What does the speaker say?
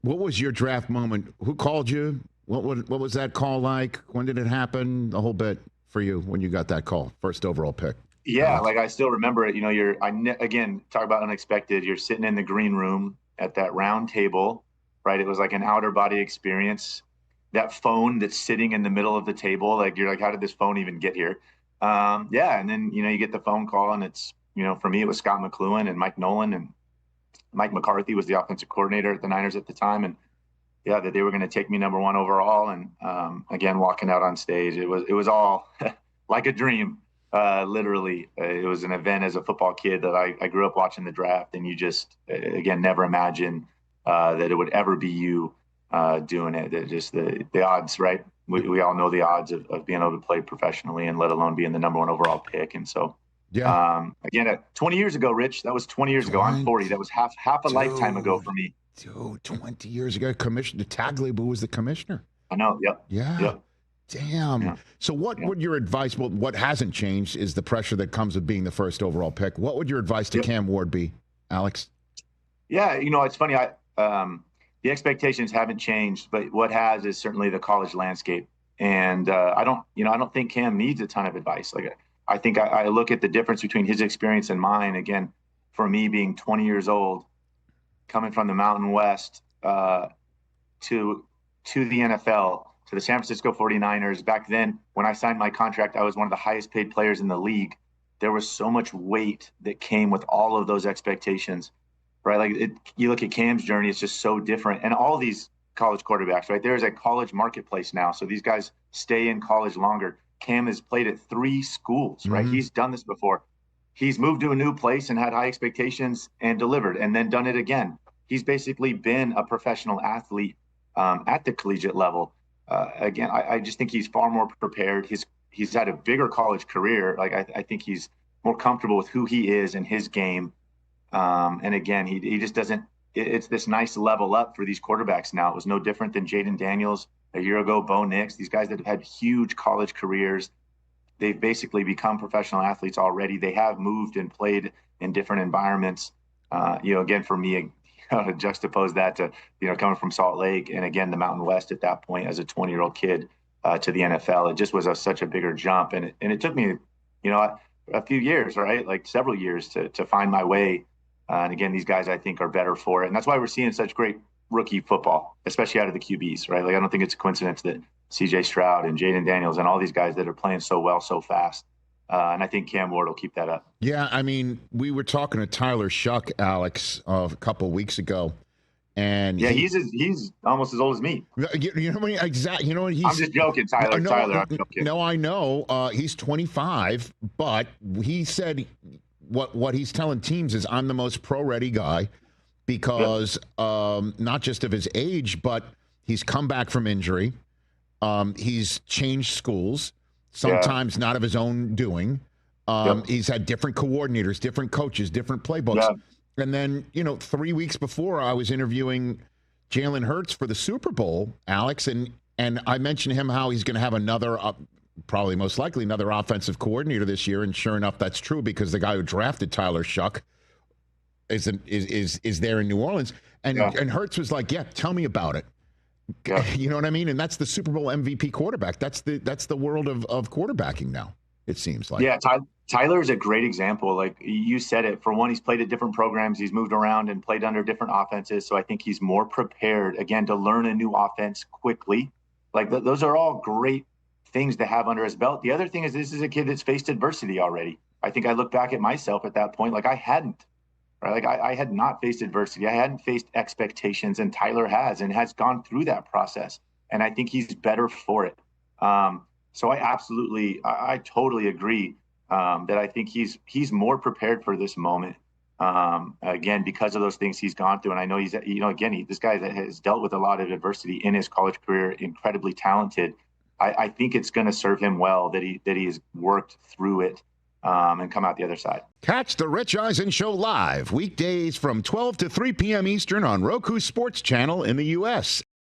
What was your draft moment? Who called you? What was that call like? When did it happen? The whole bit for you when you got that call, first overall pick. Yeah, Alex. like I still remember it. Again, talk about unexpected. You're sitting in the green room at that round table, right? It was like an outer body experience. That phone that's sitting in the middle of the table, like you're like, how did this phone even get here? Yeah, and then you get the phone call, and it's for me it was Scott McCloughan and Mike Nolan, and Mike McCarthy was the offensive coordinator at the Niners at the time, and yeah, that they were going to take me number one overall. And again, walking out on stage, it was all like a dream. Literally, it was an event as a football kid that I grew up watching the draft, and you just again never imagine that it would ever be you doing it. Just the odds, right? We all know the odds of being able to play professionally, and let alone being the number one overall pick. And so, again, 20 years ago, Rich, that was 20 years ago. I'm 40. That was half a lifetime ago for me. Dude, 20 years ago, Commissioner Tagliabue was the commissioner. I know. Yep. Yeah. Yep. Damn. Yeah. So what would your advice, well, what hasn't changed is the pressure that comes with being the first overall pick. What would your advice to Cam Ward be, Alex? Yeah, it's funny. The expectations haven't changed, but what has is certainly the college landscape. And I don't think Cam needs a ton of advice. Like I think I look at the difference between his experience and mine. Again, for me being 20 years old, coming from the Mountain West to the NFL, to the San Francisco 49ers. Back then, when I signed my contract, I was one of the highest paid players in the league. There was so much weight that came with all of those expectations, right? Like you look at Cam's journey, it's just so different. And all these college quarterbacks, right? There's a college marketplace now. So these guys stay in college longer. Cam has played at 3 schools, right? He's done this before. He's moved to a new place and had high expectations and delivered, and then done it again. He's basically been a professional athlete at the collegiate level. Again, I just think he's far more prepared. He's had a bigger college career. Like I think he's more comfortable with who he is and his game. And again, he just doesn't. It's this nice level up for these quarterbacks now. It was no different than Jaden Daniels a year ago, Bo Nix. These guys that have had huge college careers. They've basically become professional athletes already. They have moved and played in different environments. Again, for me, to juxtapose that to, coming from Salt Lake and again, the Mountain West at that point as a 20-year-old kid to the NFL, it just was such a bigger jump. And it took me, a few years, right? Like several years to find my way. And again, these guys, I think, are better for it. And that's why we're seeing such great rookie football, especially out of the QBs, right? Like, I don't think it's a coincidence that CJ Stroud and Jaden Daniels and all these guys that are playing so well, so fast. And I think Cam Ward will keep that up. Yeah, I mean, we were talking to Tyler Shuck, Alex, a couple of weeks ago. And yeah, he's almost as old as me. You know what I mean? Exactly. You know, I'm just joking, Tyler. I'm joking. No, I know. He's 25, but he said what he's telling teams is I'm the most pro-ready guy because not just of his age, but he's come back from injury. He's changed schools, sometimes not of his own doing. He's had different coordinators, different coaches, different playbooks. Yeah. And then, 3 weeks before, I was interviewing Jalen Hurts for the Super Bowl, Alex, and I mentioned to him how he's going to have another, probably most likely another offensive coordinator this year. And sure enough, that's true because the guy who drafted Tyler Shuck is there in New Orleans. And Hurts was like, yeah, tell me about it. Yeah. You know what I mean? And that's the Super Bowl MVP quarterback. That's the world of quarterbacking now, it seems like. Yeah, Tyler is a great example. Like you said it, for one, he's played at different programs. He's moved around and played under different offenses. So I think he's more prepared, again, to learn a new offense quickly. Like those are all great things to have under his belt. The other thing is this is a kid that's faced adversity already. I think I look back at myself at that point, like I hadn't. Right? Like I had not faced adversity. I hadn't faced expectations, and Tyler has and has gone through that process. And I think he's better for it. So I totally agree that I think he's more prepared for this moment. Again, because of those things he's gone through. And I know he's, this guy that has dealt with a lot of adversity in his college career, incredibly talented. I think it's going to serve him well that he has worked through it. And come out the other side. Catch the Rich Eisen Show live weekdays from 12 to 3 p.m. Eastern on Roku Sports Channel in the U.S.